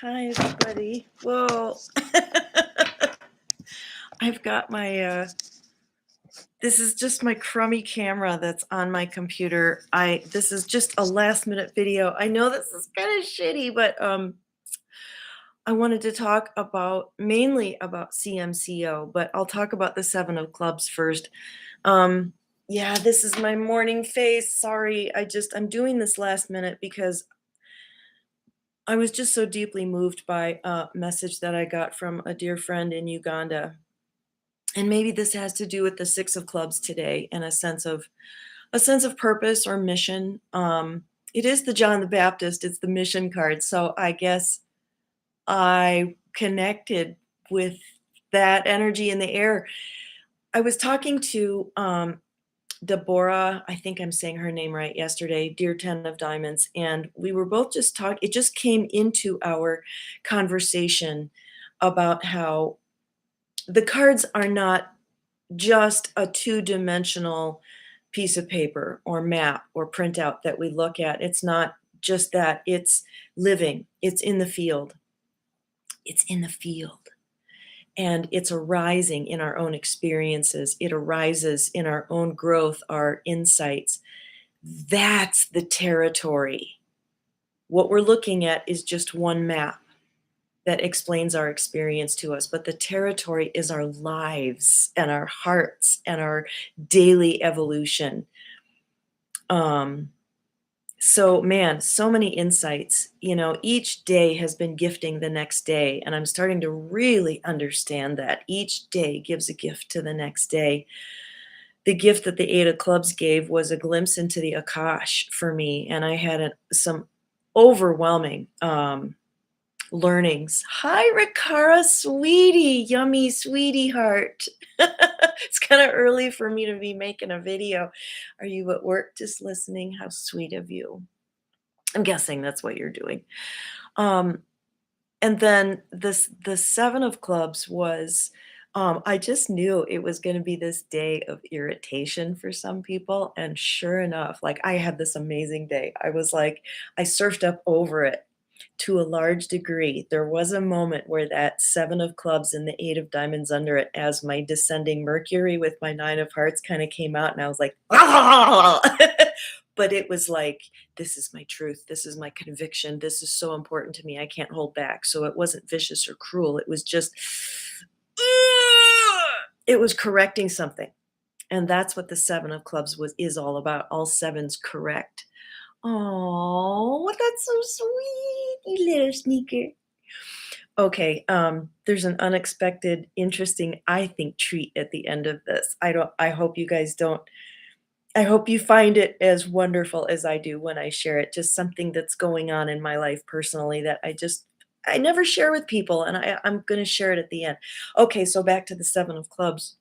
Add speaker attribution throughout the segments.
Speaker 1: Hi, everybody. Whoa. I've got my, this is just my crummy camera that's on my computer. This is just a last minute video. I know this is kind of shitty, but I wanted to talk mainly about CMCO, but I'll talk about the Seven of Clubs first. Um, yeah, this is my morning face. Sorry, I'm doing this last minute because I was just so deeply moved by a message that I got from a dear friend in Uganda. And maybe this has to do with the Six of Clubs today and a sense of purpose or mission. It is the John the Baptist, it's the mission card. So I guess I connected with that energy in the air. I was talking to Deborah, I think I'm saying her name right, yesterday, Dear Ten of Diamonds, and we were both just talking. It just came into our conversation about how the cards are not just a two-dimensional piece of paper or map or printout that we look at. It's not just that, it's living, it's in the field. It's in the field. And it's arising in our own experiences. It arises in our own growth, our insights. That's the territory. What we're looking at is just one map that explains our experience to us, but the territory is our lives and our hearts and our daily evolution. So man, so many insights. Each day has been gifting the next day, and I'm starting to really understand that each day gives a gift to the next day. The gift that the Eight of Clubs gave was a glimpse into the Akash for me, and I had some overwhelming learnings. Hi, Rikara, sweetie, yummy sweetie heart. It's kind of early for me to be making a video. Are you at work just listening? How sweet of you. I'm guessing that's what you're doing. Um, and then the Seven of Clubs was, I just knew it was going to be this day of irritation for some people. And sure enough, like I had this amazing day. I surfed up over it to a large degree. There was a moment where that Seven of Clubs and the Eight of Diamonds under it, as my descending Mercury with my Nine of Hearts kind of came out, and I was like, ah! But it was like, this is my truth. This is my conviction. This is so important to me. I can't hold back. So it wasn't vicious or cruel. It was just, it was correcting something. And that's what the Seven of Clubs is all about. All sevens correct. Oh, that's so sweet, you little sneaker. Okay, there's an unexpected, interesting, I think, treat at the end of this. I hope you guys don't. I hope you find it as wonderful as I do when I share it. Just something that's going on in my life personally that I never share with people, and I'm gonna share it at the end. Okay, so back to the Seven of Clubs.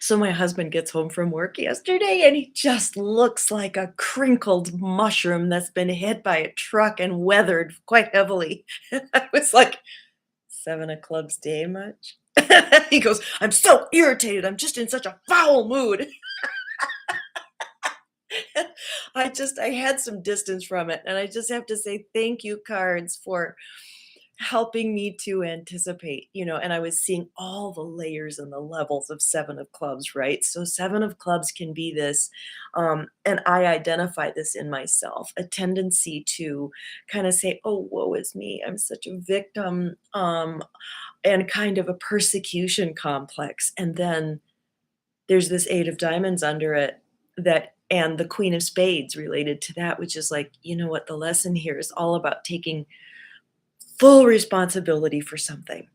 Speaker 1: So my husband gets home from work yesterday and he just looks like a crinkled mushroom that's been hit by a truck and weathered quite heavily. I was like, Seven of Clubs day much? He goes, I'm so irritated. I'm just in such a foul mood. I had some distance from it. And I just have to say thank you, cards, for helping me to anticipate, and I was seeing all the layers and the levels of Seven of Clubs, right? So Seven of Clubs can be this, and I identify this in myself, a tendency to kind of say, oh, woe is me. I'm such a victim, and kind of a persecution complex. And then there's this Eight of Diamonds under it and the Queen of Spades related to that, which is like, you know what, the lesson here is all about taking full responsibility for something.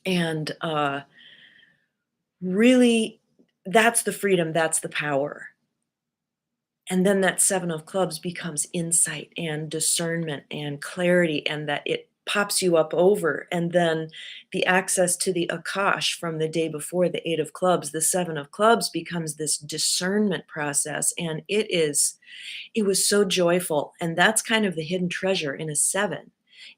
Speaker 1: And really, that's the freedom, that's the power. And then that Seven of Clubs becomes insight and discernment and clarity, and that it pops you up over. And then the access to the Akash from the day before, the Eight of Clubs, the Seven of Clubs becomes this discernment process. And it was so joyful. And that's kind of the hidden treasure in a seven,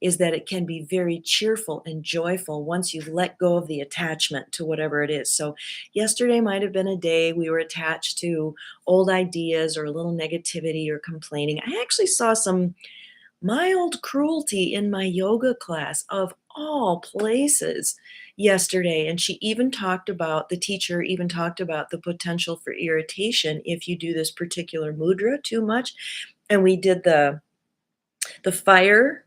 Speaker 1: is that it can be very cheerful and joyful once you've let go of the attachment to whatever it is. So yesterday might have been a day we were attached to old ideas or a little negativity or complaining. I actually saw some mild cruelty in my yoga class of all places yesterday. And she even talked about, the teacher even talked about the potential for irritation if you do this particular mudra too much. And we did the fire.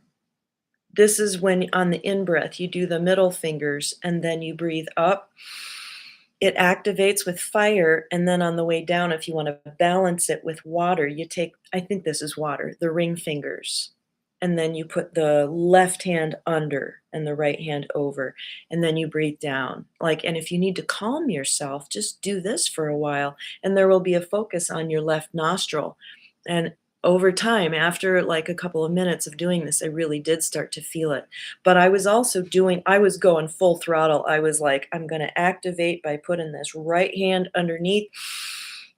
Speaker 1: This is when on the in-breath, you do the middle fingers and then you breathe up. It activates with fire, and then on the way down, if you wanna balance it with water, you take, I think this is water, the ring fingers, and then you put the left hand under and the right hand over, and then you breathe down. Like, and if you need to calm yourself, just do this for a while, and there will be a focus on your left nostril. And over time, after, like, a couple of minutes of doing this, I really did start to feel it. But I was going full throttle. I was like, "I'm gonna activate by putting this right hand underneath,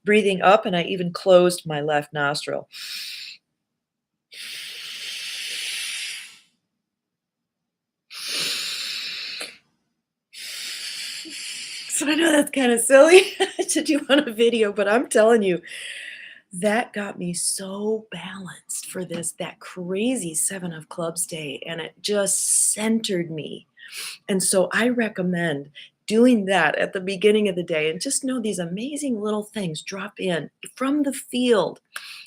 Speaker 1: breathing up," and I even closed my left nostril. So I know that's kinda silly to do on a video, but I'm telling you, that got me so balanced for that crazy 7 of clubs day, and it just centered me. And so I recommend doing that at the beginning of the day, and just know these amazing little things drop in from the field.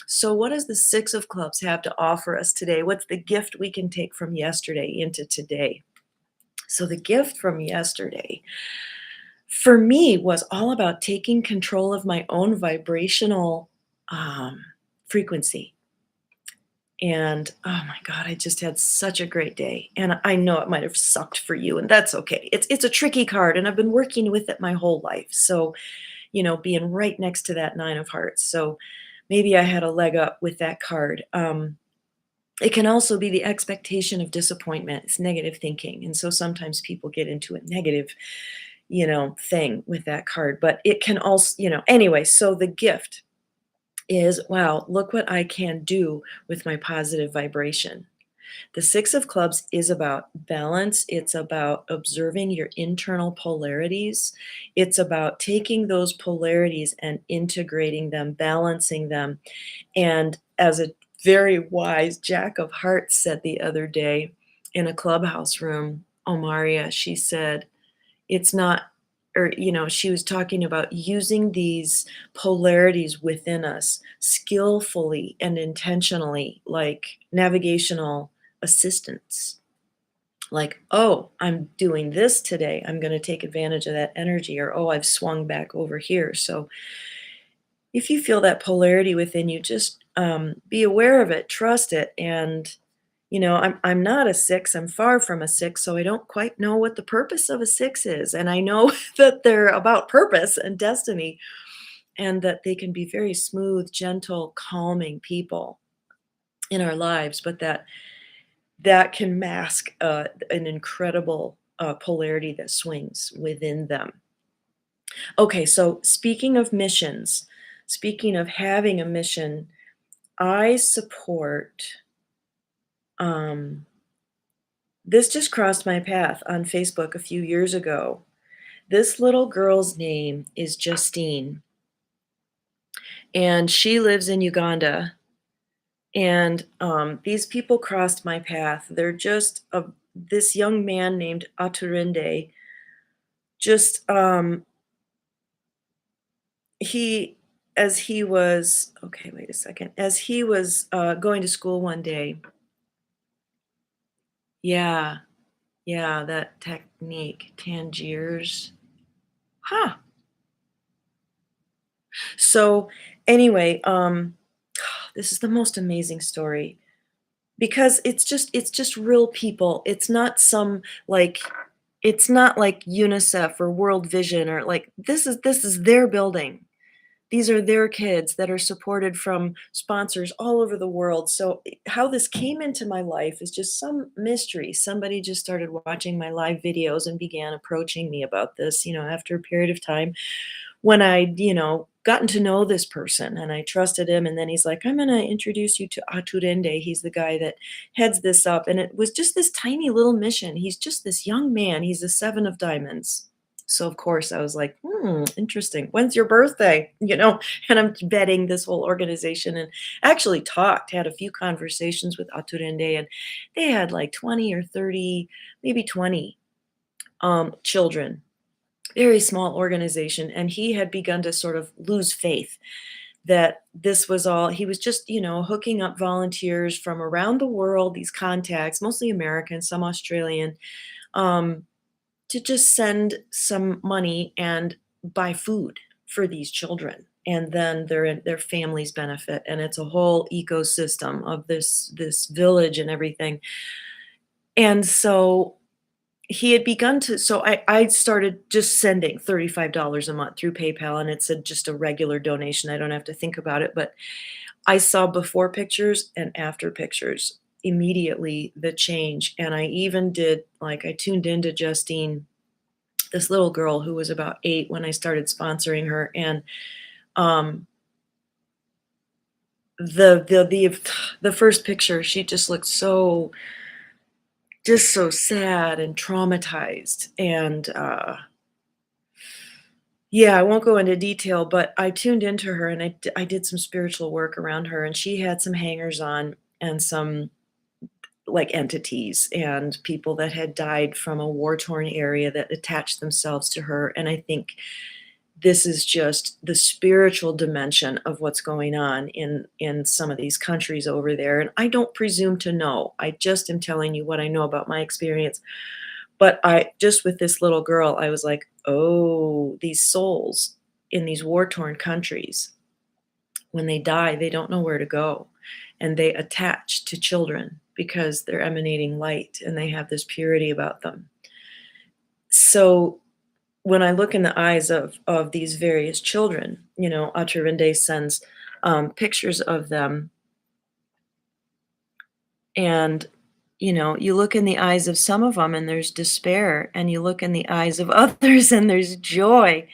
Speaker 1: So what does the 6 of clubs have to offer us today? What's the gift we can take from yesterday into today? So the gift from yesterday for me was all about taking control of my own vibrational um, frequency. And oh my God, I just had such a great day. And I know it might have sucked for you, and that's okay. It's a tricky card, and I've been working with it my whole life. So, being right next to that 9 of hearts. So maybe I had a leg up with that card. It can also be the expectation of disappointment. It's negative thinking. And so sometimes people get into a negative, thing with that card. But it can also, anyway, so the gift is, wow, look what I can do with my positive vibration. The 6 of clubs is about balance. It's about observing your internal polarities. It's about taking those polarities and integrating them, balancing them. And as a very wise Jack of Hearts said the other day in a clubhouse room, Omaria, she said, it's not, or, she was talking about using these polarities within us skillfully and intentionally, like navigational assistance. Like, oh, I'm doing this today. I'm going to take advantage of that energy. Or, oh, I've swung back over here. So if you feel that polarity within you, just be aware of it, trust it. And I'm not a 6, I'm far from a 6, so I don't quite know what the purpose of a 6 is, and I know that they're about purpose and destiny, and that they can be very smooth, gentle, calming people in our lives, but that can mask, an incredible, polarity that swings within them. Okay, so speaking of missions, speaking of having a mission, I support, um this just crossed my path on Facebook a few years ago. This little girl's name is Justine, and she lives in Uganda. And these people crossed my path. They're just this young man named Aturinde. Just he, as he was, okay, wait a second. As he was going to school one day, yeah, yeah, that technique, Tangiers. Huh. So anyway, this is the most amazing story because it's just real people. It's not like UNICEF or World Vision, or like, this is their building. These are their kids that are supported from sponsors all over the world. So how this came into my life is just some mystery. Somebody just started watching my live videos and began approaching me about this, after a period of time when I'd, gotten to know this person and I trusted him. And then he's like, I'm going to introduce you to Aturende. He's the guy that heads this up. And it was just this tiny little mission. He's just this young man. He's a 7 of diamonds. So of course I was like, interesting. When's your birthday? And I'm vetting this whole organization and actually had a few conversations with Aturende, and they had like 20 or 30, maybe 20 children. Very small organization. And he had begun to sort of lose faith that this was all, he was just, hooking up volunteers from around the world, these contacts, mostly American, some Australian, um, to just send some money and buy food for these children. And then their families benefit. And it's a whole ecosystem of this village and everything. And so he had begun to, so I started just sending $35 a month through PayPal, and it's just a regular donation. I don't have to think about it, but I saw before pictures and after pictures immediately the change. And I even did, like, I tuned into Justine, this little girl who was about 8 when I started sponsoring her, and um the first picture, she just looked so sad and traumatized. And yeah, I won't go into detail, but I tuned into her, and I did some spiritual work around her, and she had some hangers on and some, like, entities and people that had died from a war-torn area that attached themselves to her. And I think this is just the spiritual dimension of what's going on in some of these countries over there. And I don't presume to know. I just am telling you what I know about my experience. But I just, with this little girl, I was like, "Oh, these souls in these war-torn countries, when they die, they don't know where to go, and they attach to children because they're emanating light and they have this purity about them." So when I look in the eyes of these various children, Aturinde sends pictures of them, and you look in the eyes of some of them and there's despair, and you look in the eyes of others and there's joy.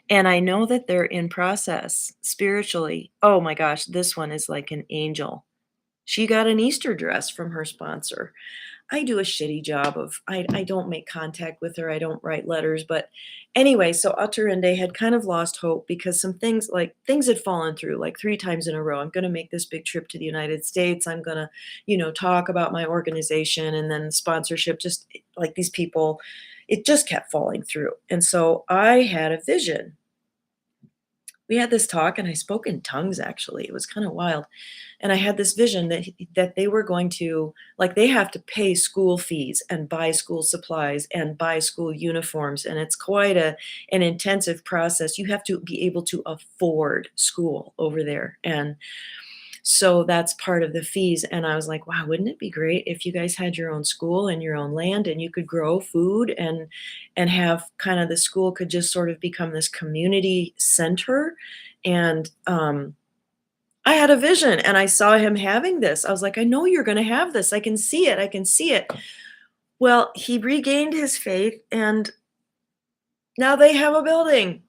Speaker 1: And I know that they're in process spiritually. Oh my gosh, this one is like an angel. She got an Easter dress from her sponsor. I do a shitty job of, I don't make contact with her, I don't write letters, but anyway, so Aturinde had kind of lost hope because some things, like, things had fallen through, like, 3 times in a row. "I'm gonna make this big trip to the United States, I'm gonna, talk about my organization," and then sponsorship, just, like, these people, it just kept falling through. And so I had a vision. We had this talk, and I spoke in tongues, actually. It was kinda wild. And I had this vision that they were going to, like, they have to pay school fees and buy school supplies and buy school uniforms, and it's quite an intensive process. You have to be able to afford school over there, and so that's part of the fees. And I was like, "Wow, wouldn't it be great if you guys had your own school and your own land, and you could grow food and have kinda, the school could just sort of become this community center." And, I had a vision, and I saw him having this. I was like, "I know you're gonna have this. I can see it. I can see it." Well, he regained his faith, and now they have a building.